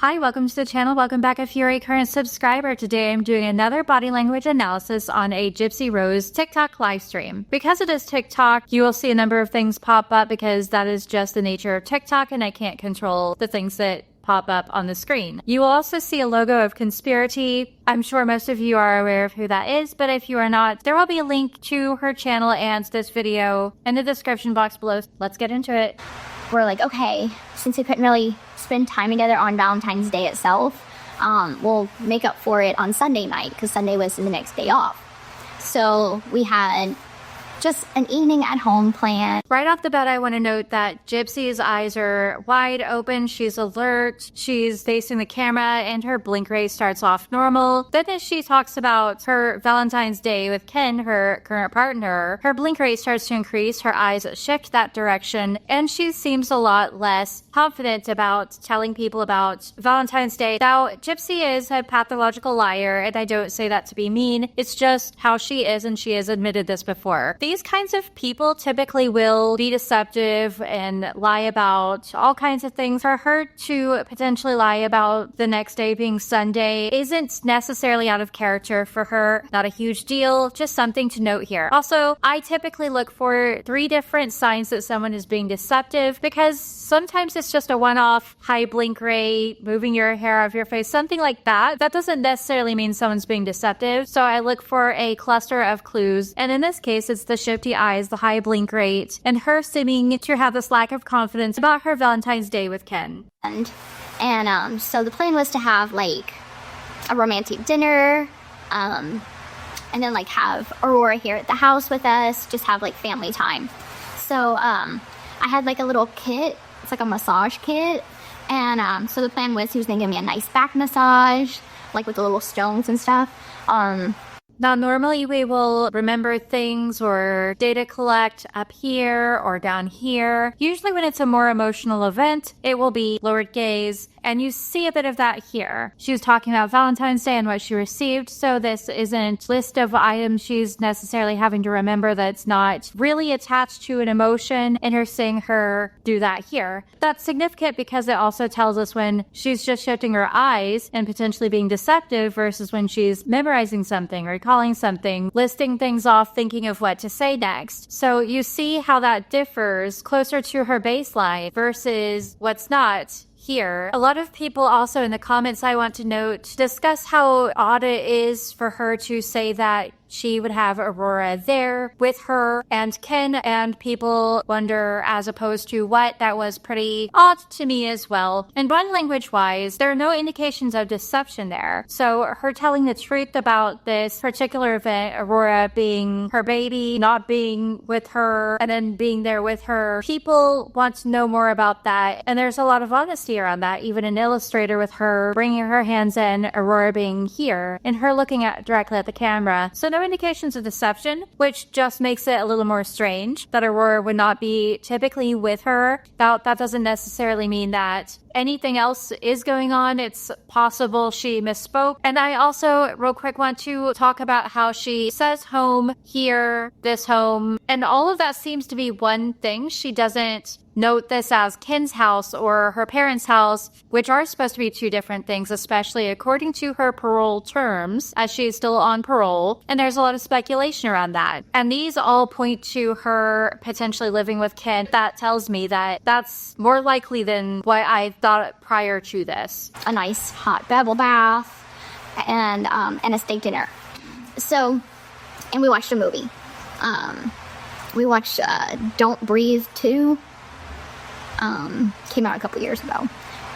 Hi, welcome to the channel. Welcome back if you're a current subscriber. Today I'm doing another body language analysis on a Gypsy Rose TikTok live stream. Because it is TikTok, you will see a number of things pop up because that is just the nature of TikTok and I can't control the things that pop up on the screen. You will also see a logo of Conspiracy. I'm sure most of you are aware of who that is, but if you are not, there will be a link to her channel and this video in the description box below. Let's get into it. We're like, okay, since we couldn't really spend time together on Valentine's Day itself, we'll make up for it on Sunday night because Sunday was the next day off. So we had just an evening at home plan. Right off the bat, I want to note that Gypsy's eyes are wide open. She's alert. She's facing the camera and her blink rate starts off normal. Then as she talks about her Valentine's Day with Ken, her current partner, her blink rate starts to increase. Her eyes shift that direction and she seems a lot less confident about telling people about Valentine's Day. Now, Gypsy is a pathological liar and I don't say that to be mean. It's just how she is and she has admitted this before. These kinds of people typically will be deceptive and lie about all kinds of things. For her to potentially lie about the next day being Sunday isn't necessarily out of character for her. Not a huge deal, just something to note here. Also, I typically look for 3 different signs that someone is being deceptive because sometimes it's just a one-off high blink rate, moving your hair out of your face, something like that. That doesn't necessarily mean someone's being deceptive. So I look for a cluster of clues. And in this case, it's the shifty eyes, the high blink rate, and her seeming to have this lack of confidence about her Valentine's Day with Ken. And so the plan was to have like a romantic dinner, and then like have Aurora here at the house with us, just have like family time. So I had like a little kit, it's like a massage kit, and so the plan was he was gonna give me a nice back massage, like with the little stones and stuff. Now, normally we will remember things or data collect up here or down here. Usually when it's a more emotional event, it will be lowered gaze, and you see a bit of that here. She was talking about Valentine's Day and what she received, so this isn't a list of items she's necessarily having to remember that's not really attached to an emotion, and you're seeing her do that here. That's significant because it also tells us when she's just shifting her eyes and potentially being deceptive versus when she's memorizing something or calling something, listing things off, thinking of what to say next. So you see how that differs closer to her baseline versus what's not here. A lot of people also in the comments, I want to note, discuss how odd it is for her to say that she would have Aurora there with her and Ken, and people wonder as opposed to what. That was pretty odd to me as well. And body language wise, there are no indications of deception there. So her telling the truth about this particular event, Aurora being her baby, not being with her, and then being there with her, people want to know more about that. And there's a lot of honesty around that. Even an illustrator with her bringing her hands in, Aurora being here, and her looking directly at the camera. So no indications of deception, which just makes it a little more strange that Aurora would not be typically with her. That doesn't necessarily mean that anything else is going on. It's possible she misspoke. And I also real quick want to talk about how she says home, here, this home, and all of that seems to be one thing. She doesn't note this as Ken's house or her parents' house, which are supposed to be 2 different things, especially according to her parole terms, as she is still on parole. And there's a lot of speculation around that. And these all point to her potentially living with Ken. That tells me that that's more likely than what I thought prior to this. A nice hot bubble bath and a steak dinner. So, and we watched a movie. We watched Don't Breathe 2. Came out a couple years ago.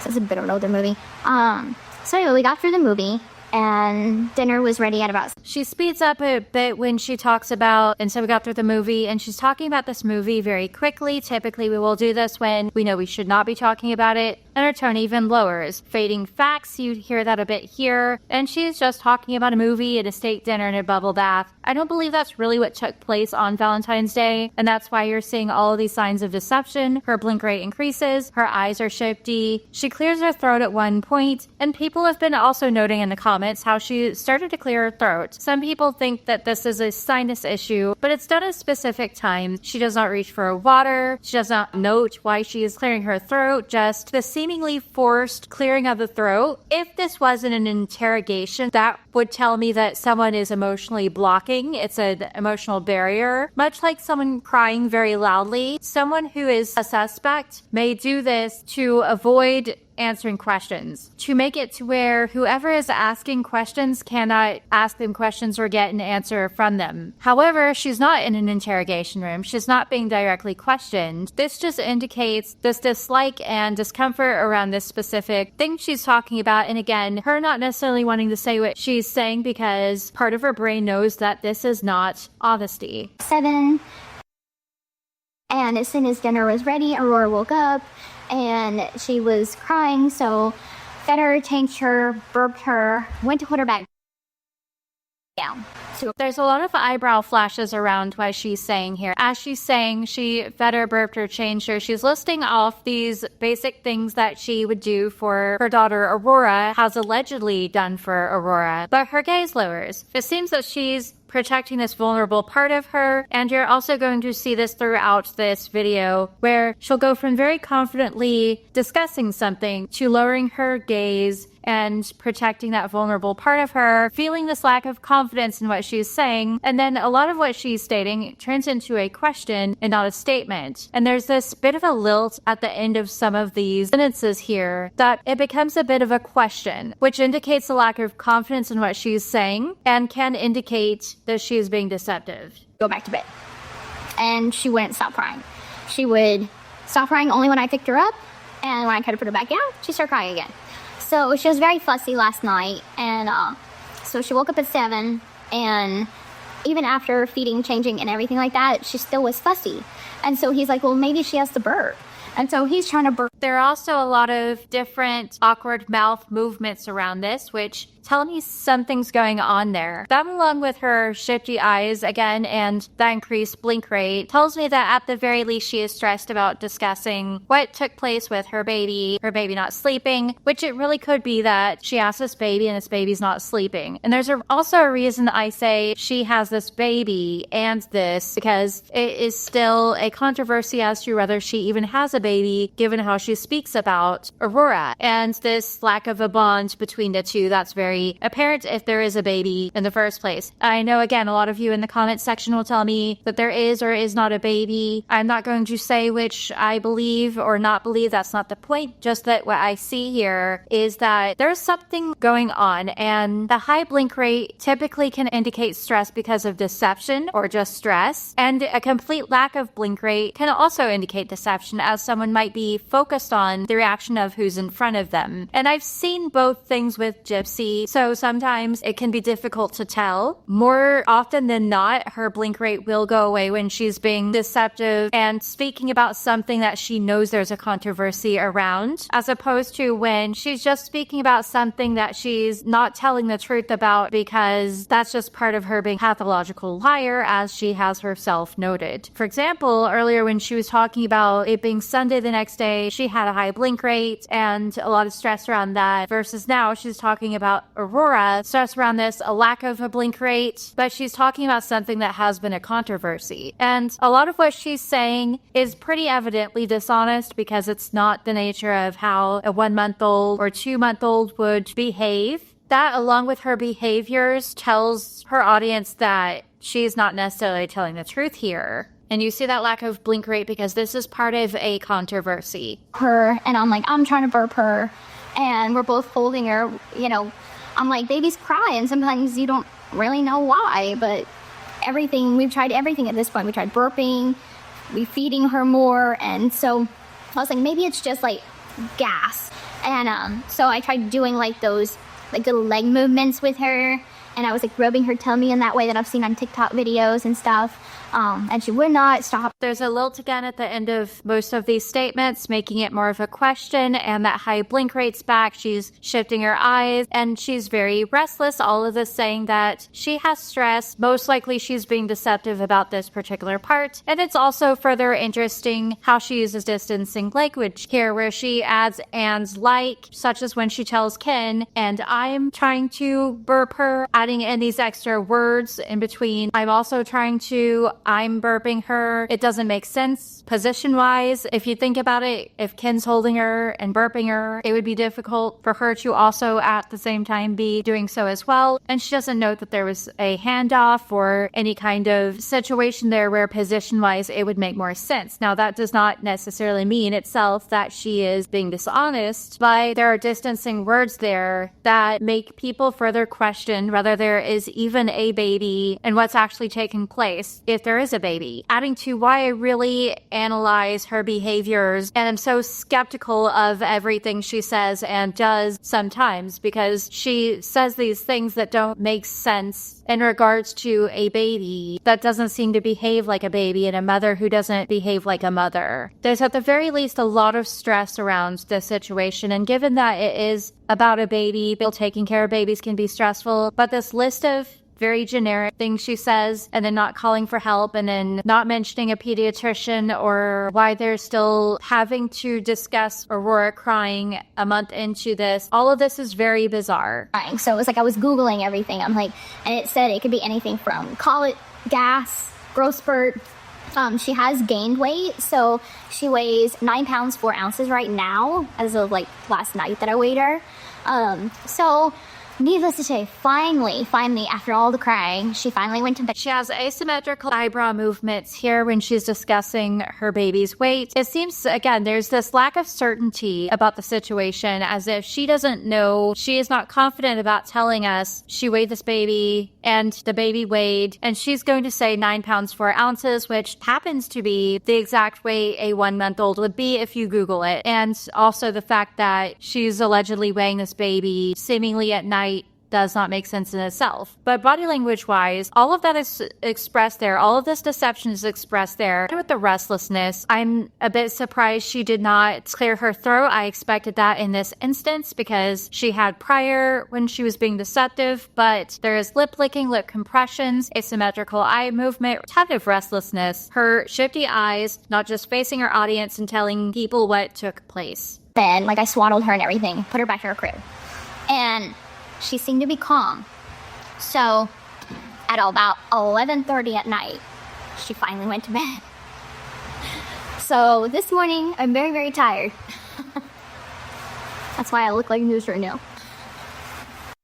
So it's a bit of an older movie. So anyway, we got through the movie and dinner was ready at about... She speeds up a bit when she talks about, and so we got through the movie, and she's talking about this movie very quickly. Typically, we will do this when we know we should not be talking about it, and her tone even lowers. Fading facts, you hear that a bit here, and she's just talking about a movie and a steak dinner and a bubble bath. I don't believe that's really what took place on Valentine's Day, and that's why you're seeing all of these signs of deception. Her blink rate increases, her eyes are shifty, she clears her throat at one point, and people have been also noting in the comments how she started to clear her throat. Some people think that this is a sinus issue, but it's done at specific times. She does not reach for water, she does not note why she is clearing her throat, just the seeming seemingly forced clearing of the throat. If this wasn't an interrogation, that would tell me that someone is emotionally blocking. It's an emotional barrier. Much like someone crying very loudly, someone who is a suspect may do this to avoid answering questions, to make it to where whoever is asking questions cannot ask them questions or get an answer from them. However, she's not in an interrogation room. She's not being directly questioned. This just indicates this dislike and discomfort around this specific thing she's talking about. And again, her not necessarily wanting to say what she's saying because part of her brain knows that this is not honesty. 7. And as soon as dinner was ready, Aurora woke up and she was crying, so fed her, changed her, burped her, went to put her back down. So there's a lot of eyebrow flashes around what she's saying here. As she's saying she fed her, burped her, changed her, she's listing off these basic things that she would do for her daughter Aurora, has allegedly done for Aurora, but her gaze lowers. It seems that she's protecting this vulnerable part of her, and you're also going to see this throughout this video where she'll go from very confidently discussing something to lowering her gaze and protecting that vulnerable part of her, feeling this lack of confidence in what she's saying, and then a lot of what she's stating turns into a question and not a statement. And there's this bit of a lilt at the end of some of these sentences here that it becomes a bit of a question, which indicates a lack of confidence in what she's saying and can indicate that she is being deceptive. Go back to bed. And she wouldn't stop crying. She would stop crying only when I picked her up, and when I tried to put her back down, she started crying again. So she was very fussy last night, and so she woke up at 7, and even after feeding, changing, and everything like that, she still was fussy. And so he's like, well, maybe she has to burp. And so he's trying to burp. There are also a lot of different awkward mouth movements around this, which tell me something's going on there. That, along with her shifty eyes again and the increased blink rate, tells me that at the very least she is stressed about discussing what took place with her baby not sleeping, which it really could be that she has this baby and this baby's not sleeping. And there's also a reason I say she has this baby and this, because it is still a controversy as to whether she even has a baby, given how she speaks about Aurora. And this lack of a bond between the two, that's very apparent if there is a baby in the first place. I know, again, a lot of you in the comments section will tell me that there is or is not a baby. I'm not going to say which I believe or not believe. That's not the point. Just that what I see here is that there's something going on, and the high blink rate typically can indicate stress because of deception or just stress, and a complete lack of blink rate can also indicate deception, as someone might be focused on the reaction of who's in front of them. And I've seen both things with Gypsy, so sometimes it can be difficult to tell. More often than not, her blink rate will go away when she's being deceptive and speaking about something that she knows there's a controversy around, as opposed to when she's just speaking about something that she's not telling the truth about because that's just part of her being a pathological liar, as she has herself noted. For example, earlier when she was talking about it being Sunday the next day, she had a high blink rate and a lot of stress around that, versus now she's talking about Aurora, stress around this, a lack of a blink rate, but she's talking about something that has been a controversy. And a lot of what she's saying is pretty evidently dishonest, because it's not the nature of how a 1-month-old or 2-month-old would behave. That, along with her behaviors, tells her audience that she's not necessarily telling the truth here. And you see that lack of blink rate because this is part of a controversy. Her, and I'm like, I'm trying to burp her, and we're both holding her, I'm like, babies cry, and sometimes you don't really know why, but we've tried everything at this point. We tried burping, we feeding her more, and so I was like, maybe it's just like gas. And so I tried doing like those like little leg movements with her, and I was like rubbing her tummy in that way that I've seen on TikTok videos and stuff. And she would not stop. There's a lilt again at the end of most of these statements, making it more of a question, and that high blink rate's back. She's shifting her eyes, and she's very restless. All of this saying that she has stress. Most likely she's being deceptive about this particular part. And it's also further interesting how she uses distancing language here, where she adds "and like," such as when she tells Ken, and I'm trying to burp her, adding adding in these extra words in between. I'm burping her. It doesn't make sense position-wise. If you think about it, if Ken's holding her and burping her, it would be difficult for her to also at the same time be doing so as well. And she doesn't note that there was a handoff or any kind of situation there where position-wise it would make more sense. Now, that does not necessarily mean itself that she is being dishonest, but there are distancing words there that make people further question whether there is even a baby and what's actually taking place if there is a baby. Adding to why I really analyze her behaviors and am so skeptical of everything she says and does sometimes, because she says these things that don't make sense in regards to a baby that doesn't seem to behave like a baby and a mother who doesn't behave like a mother. There's at the very least a lot of stress around this situation, and given that it is about a baby, taking care of babies can be stressful, but this list of very generic things she says, and then not calling for help, and then not mentioning a pediatrician or why they're still having to discuss Aurora crying a month into this. All of this is very bizarre. So it was like I was Googling everything. I'm like, and it said it could be anything from colic, gas, growth spurt. She has gained weight, so she weighs 9 pounds 4 ounces right now, as of like last night that I weighed her. So needless to say, finally, after all the crying, she finally went to bed. She has asymmetrical eyebrow movements here when she's discussing her baby's weight. It seems, again, there's this lack of certainty about the situation, as if she doesn't know, she is not confident about telling us she weighed this baby and the baby weighed, and she's going to say 9 pounds 4 ounces, which happens to be the exact weight a 1-month-old would be if you Google it. And also the fact that she's allegedly weighing this baby seemingly at night does not make sense in itself. But body language wise, all of that is expressed there. All of this deception is expressed there. With the restlessness, I'm a bit surprised she did not clear her throat. I expected that in this instance because she had prior when she was being deceptive, but there is lip licking, lip compressions, asymmetrical eye movement, ton of restlessness, her shifty eyes, not just facing her audience and telling people what took place. Then, like, I swaddled her and everything, put her back in her crib. And she seemed to be calm. So at about 11:30 at night, she finally went to bed. So this morning, I'm very, very tired. That's why I look like this right now.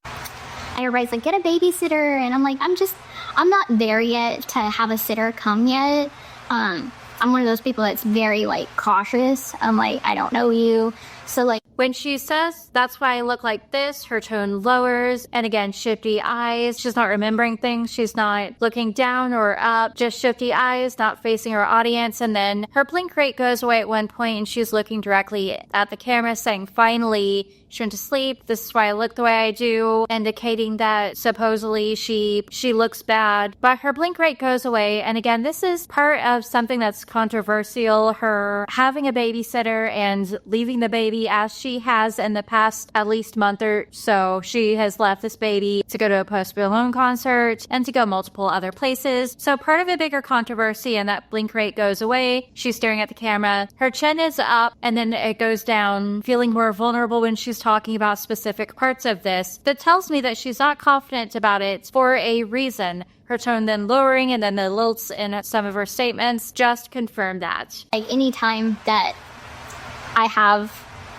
And everybody's like, get a babysitter. And I'm like, I'm not there yet to have a sitter come yet. I'm one of those people that's very, like, cautious. I'm like, I don't know you. So, like, when she says, that's why I look like this, her tone lowers. And again, shifty eyes. She's not remembering things. She's not looking down or up. Just shifty eyes, not facing her audience. And then her blink rate goes away at one point and she's looking directly at the camera saying, finally, she went to sleep. This is why I look the way I do, indicating that supposedly she looks bad. But her blink rate goes away. And again, this is part of something that's controversial. Her having a babysitter and leaving the baby as she has in the past at least month or so. She has left this baby to go to a Post Malone concert and to go multiple other places. So part of a bigger controversy, and that blink rate goes away. She's staring at the camera. Her chin is up and then it goes down, feeling more vulnerable when she's talking about specific parts of this. That tells me that she's not confident about it for a reason. Her tone then lowering and then the lilts in some of her statements just confirm that. Like, any time that I have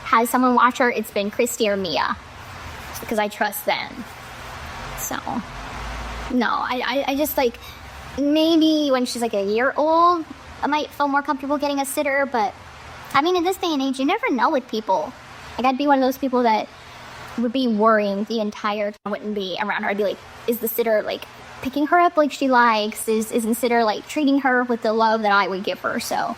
had someone watch her, it's been Christy or Mia, because I trust them. So, no, I just, like, maybe when she's like a year old, I might feel more comfortable getting a sitter, but I mean, in this day and age, you never know with people. Like, I'd be one of those people that would be worrying the entire time. I wouldn't be around her. I'd be like, is the sitter, like, picking her up like she likes? Is the sitter, like, treating her with the love that I would give her? So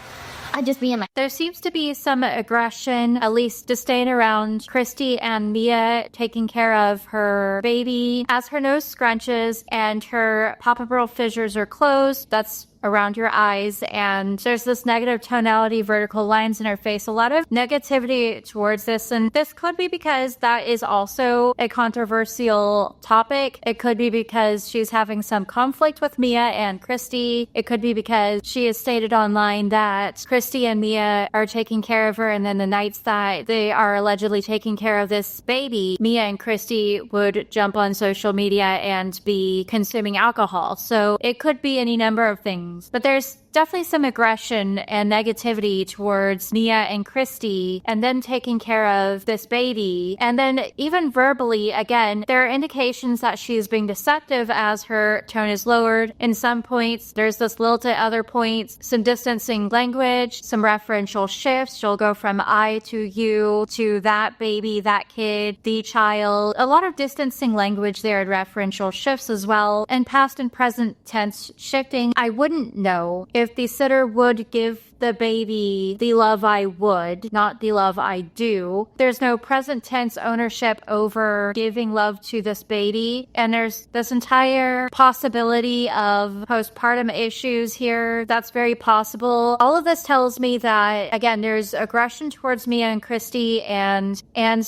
I'd just be in my... There seems to be some aggression, at least disdain around Christy and Mia taking care of her baby. As her nose scrunches and her palpebral fissures are closed, that's around your eyes, and there's this negative tonality, vertical lines in her face, a lot of negativity towards this. And this could be because that is also a controversial topic. It could be because she's having some conflict with Mia and Christy. It could be because she has stated online that Christy and Mia are taking care of her, and then the nights that they are allegedly taking care of this baby, Mia and Christy would jump on social media and be consuming alcohol. So it could be any number of things, but there's definitely some aggression and negativity towards Mia and Christy, and then taking care of this baby. And then even verbally, again, there are indications that she's being deceptive as her tone is lowered. In some points, there's this lilt at other points, some distancing language, some referential shifts. She'll go from I to you to that baby, that kid, the child. A lot of distancing language there and referential shifts as well. And past and present tense shifting. I wouldn't know if the sitter would give the baby the love I would, not the love I do. There's no present tense ownership over giving love to this baby. And there's this entire possibility of postpartum issues here. That's very possible. All of this tells me that, again, there's aggression towards Mia and Christy and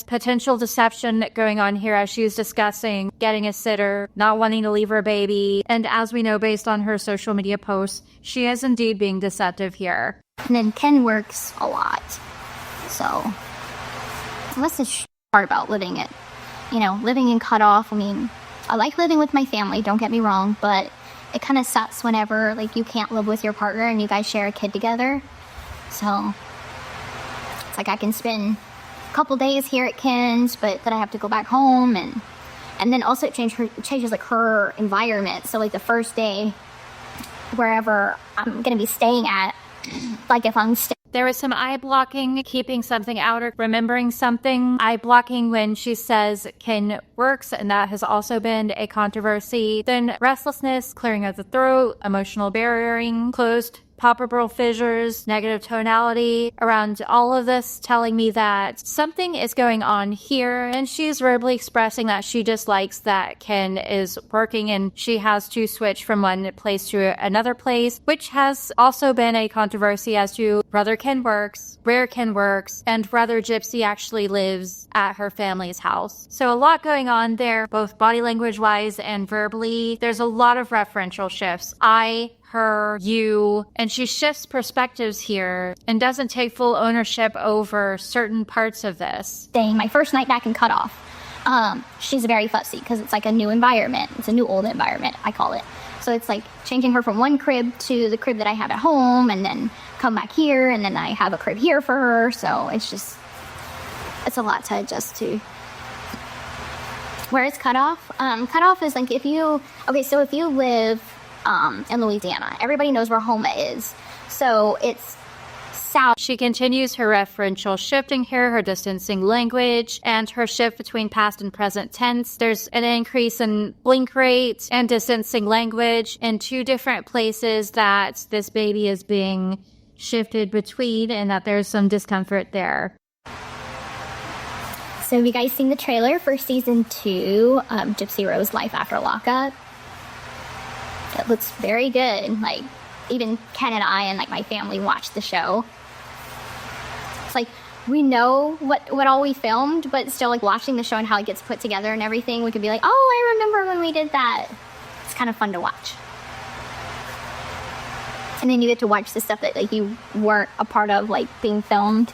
potential deception going on here as she's discussing getting a sitter, not wanting to leave her baby. And as we know, based on her social media posts, she is indeed being deceptive here. And then Ken works a lot. So that's the part about living it. Living in cutoff. I mean, I like living with my family, don't get me wrong, but it kind of sucks whenever, you can't live with your partner and you guys share a kid together. So it's I can spend a couple days here at Ken's, but then I have to go back home. And then also it changes, her environment. So, the first day, wherever I'm going to be staying at, if I'm there was some eye blocking, keeping something out or remembering something. Eye blocking when she says Ken works, and that has also been a controversy. Then restlessness, clearing of the throat, emotional barriering, closed palpebral fissures, negative tonality around all of this, telling me that something is going on here. And she's verbally expressing that she dislikes that Ken is working and she has to switch from one place to another place, which has also been a controversy as to whether Ken works, where Ken works, and whether Gypsy actually lives at her family's house. So a lot going on there, both body language wise and verbally. There's a lot of referential shifts. I, her, you, and she shifts perspectives here and doesn't take full ownership over certain parts of this. My first night back in cutoff, she's very fussy because it's a new environment. It's a new old environment, I call it. So it's changing her from one crib to the crib that I have at home, and then come back here, and then I have a crib here for her. So it's a lot to adjust to. Where is cutoff? Cutoff is if you live in Louisiana, everybody knows where Homa is. So it's south. She continues her referential shifting here, her distancing language, and her shift between past and present tense. There's an increase in blink rate and distancing language in two different places that this baby is being shifted between, and that there's some discomfort there. So have you guys seen the trailer for season 2 of Gypsy Rose Life After Lockup? It looks very good. Even Ken and I and my family watched the show. It's we know what all we filmed, but still watching the show and how it gets put together and everything, we could be oh, I remember when we did that. It's kind of fun to watch. And then you get to watch the stuff that you weren't a part of being filmed.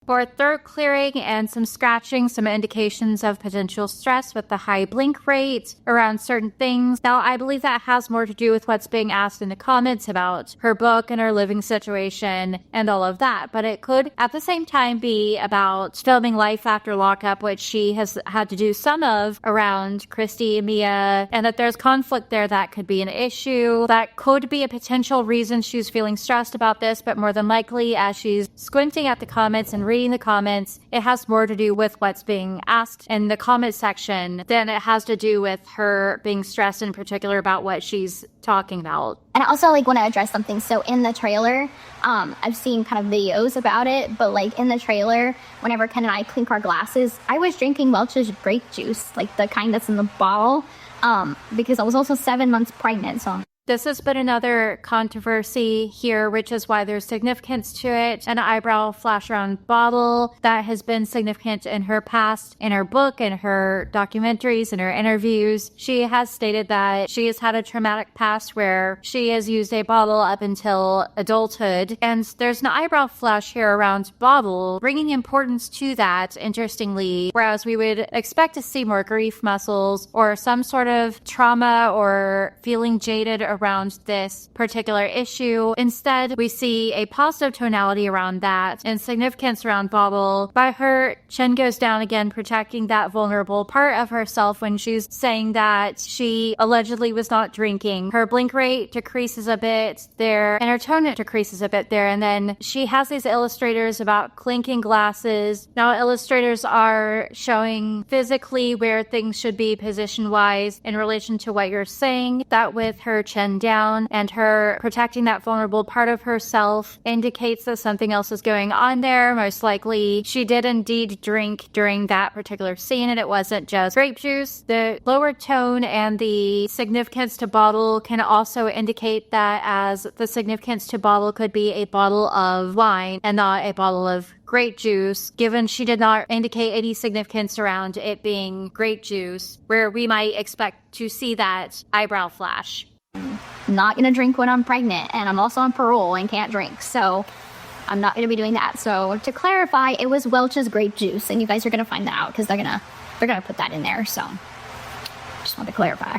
For throat clearing and some scratching, some indications of potential stress with the high blink rate around certain things. Now, I believe that has more to do with what's being asked in the comments about her book and her living situation and all of that. But it could, at the same time, be about filming Life After Lockup, which she has had to do some of around Christy and Mia, and that there's conflict there that could be an issue. That could be a potential reason she's feeling stressed about this, but more than likely, as she's squinting at the comments and reading the comments, it has more to do with what's being asked in the comment section than it has to do with her being stressed in particular about what she's talking about. And I also want to address something. So in the trailer, I've seen kind of videos about it, but in the trailer, whenever Ken and I clink our glasses, I was drinking Welch's grape juice, the kind that's in the bottle. because I was also 7 months pregnant, so This has been another controversy here, which is why there's significance to it. An eyebrow flash around bottle that has been significant in her past, in her book, in her documentaries, in her interviews. She has stated that she has had a traumatic past where she has used a bottle up until adulthood. And there's an eyebrow flash here around bottle, bringing importance to that, interestingly, whereas we would expect to see more grief muscles or some sort of trauma or feeling jaded around this particular issue. Instead, we see a positive tonality around that and significance around bottle. By her chin goes down again, protecting that vulnerable part of herself when she's saying that she allegedly was not drinking. Her blink rate decreases a bit there, and her tone decreases a bit there. And then she has these illustrators about clinking glasses. Now, illustrators are showing physically where things should be position-wise in relation to what you're saying. That with her chin down and her protecting that vulnerable part of herself indicates that something else is going on there. Most likely she did indeed drink during that particular scene, and it wasn't just grape juice. The lower tone and the significance to bottle can also indicate that, as the significance to bottle could be a bottle of wine and not a bottle of grape juice, given she did not indicate any significance around it being grape juice, where we might expect to see that eyebrow flash. I'm not going to drink when I'm pregnant, and I'm also on parole and can't drink, so I'm not going to be doing that. So to clarify, it was Welch's grape juice, and you guys are going to find that out because they're gonna put that in there. So just want to clarify.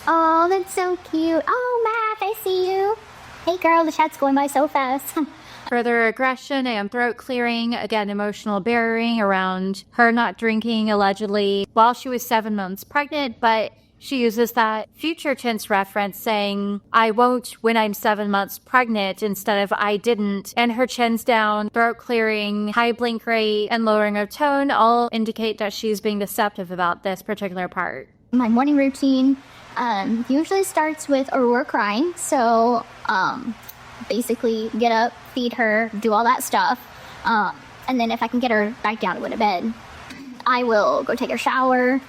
Oh, that's so cute. Oh, Math, I see you. Hey girl, the chat's going by so fast. Further aggression and throat clearing, again, emotional barriering around her not drinking allegedly while she was 7 months pregnant, but she uses that future tense reference saying, I won't when I'm 7 months pregnant instead of I didn't. And her chin's down, throat clearing, high blink rate, and lowering of tone all indicate that she's being deceptive about this particular part. My morning routine usually starts with Aurora crying, so basically get up, feed her, do all that stuff, and then if I can get her back down to go to bed, I will go take a shower,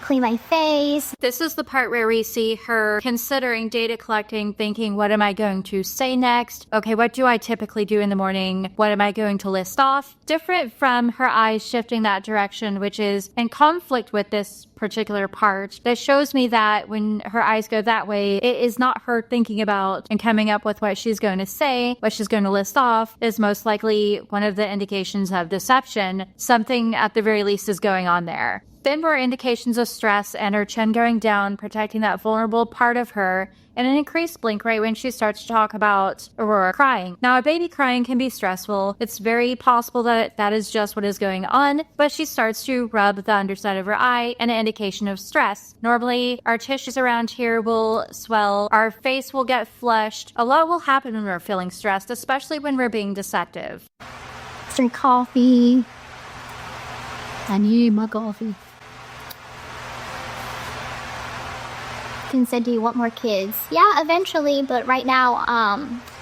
clean my face. This is the part where we see her considering data collecting, thinking, what am I going to say next? Okay, what do I typically do in the morning? What am I going to list off? Different from her eyes shifting that direction, which is in conflict with this particular part. That shows me that when her eyes go that way, it is not her thinking about and coming up with what she's going to say, what she's going to list off, is most likely one of the indications of deception. Something at the very least is going on there. Then more indications of stress and her chin going down, protecting that vulnerable part of her, and an increased blink rate when she starts to talk about Aurora crying. Now, a baby crying can be stressful. It's very possible that that is just what is going on, but she starts to rub the underside of her eye, an indication of stress. Normally, our tissues around here will swell, our face will get flushed. A lot will happen when we're feeling stressed, especially when we're being deceptive. Drink coffee. I need my coffee. Said, do you want more kids? Yeah, eventually, but right now,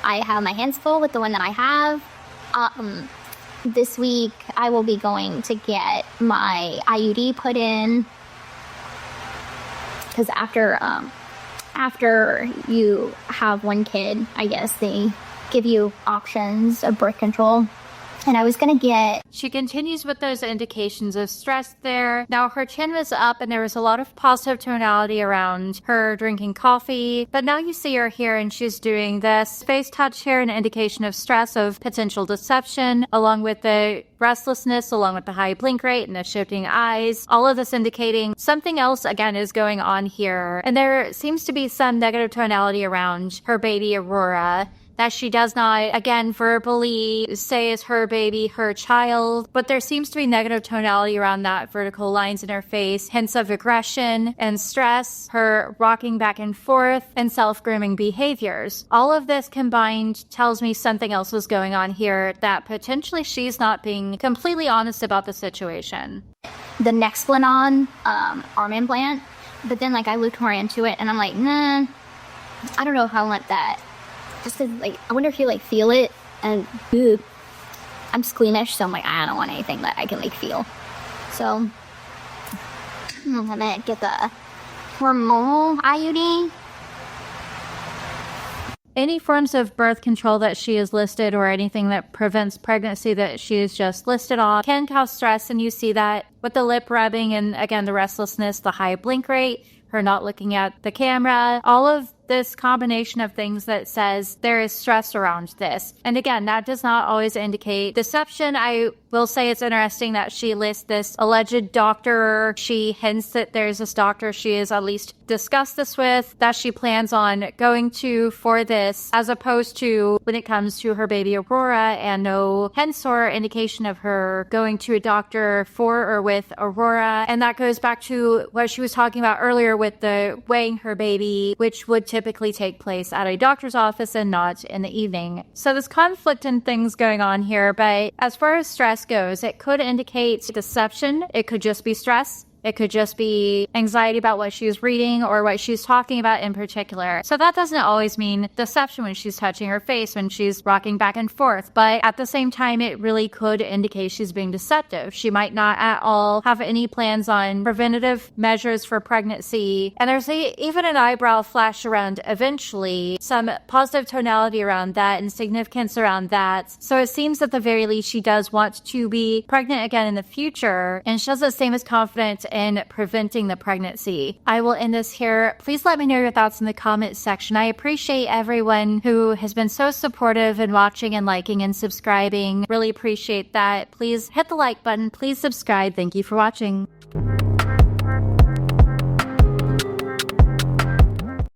I have my hands full with the one that I have. This week, I will be going to get my IUD put in, because after you have one kid, I guess they give you options of birth control. And I was going to get... She continues with those indications of stress there. Now, her chin was up and there was a lot of positive tonality around her drinking coffee. But now you see her here and she's doing this face touch here, an indication of stress, of potential deception, along with the restlessness, along with the high blink rate and the shifting eyes. All of this indicating something else, again, is going on here. And there seems to be some negative tonality around her baby Aurora, that she does not, again, verbally say is her baby, her child, but there seems to be negative tonality around that, vertical lines in her face, hints of aggression and stress, her rocking back and forth, and self-grooming behaviors. All of this combined tells me something else is going on here, that potentially she's not being completely honest about the situation. The Nexplanon arm implant, but then I looked more into it and I'm like, nah, I don't know if I want that. Just 'cause, I wonder if you, feel it, and I'm squeamish, so I'm like, I don't want anything that I can like feel. So I'm gonna get the hormonal IUD. Any forms of birth control that she is listed or anything that prevents pregnancy that she is just listed on can cause stress, and you see that with the lip rubbing and, again, the restlessness, the high blink rate, her not looking at the camera, all of this combination of things that says there is stress around this. And again, that does not always indicate deception. I will say it's interesting that she lists this alleged doctor. She hints that there's this doctor she has at least discussed this with, that she plans on going to for this, as opposed to when it comes to her baby Aurora, and no hints or indication of her going to a doctor for or with Aurora. And that goes back to what she was talking about earlier with the weighing her baby, which would typically take place at a doctor's office and not in the evening. So there's conflict and things going on here, but as far as stress goes, it could indicate deception. It could just be stress. It could just be anxiety about what she's reading or what she's talking about in particular. So that doesn't always mean deception when she's touching her face, when she's rocking back and forth. But at the same time, it really could indicate she's being deceptive. She might not at all have any plans on preventative measures for pregnancy. And there's even an eyebrow flash around eventually, some positive tonality around that and significance around that. So it seems at the very least she does want to be pregnant again in the future, and she doesn't seem as confident in preventing the pregnancy. I will end this here. Please let me know your thoughts in the comments section. I appreciate everyone who has been so supportive and watching and liking and subscribing. Really appreciate that. Please hit the like button. Please subscribe. Thank you for watching.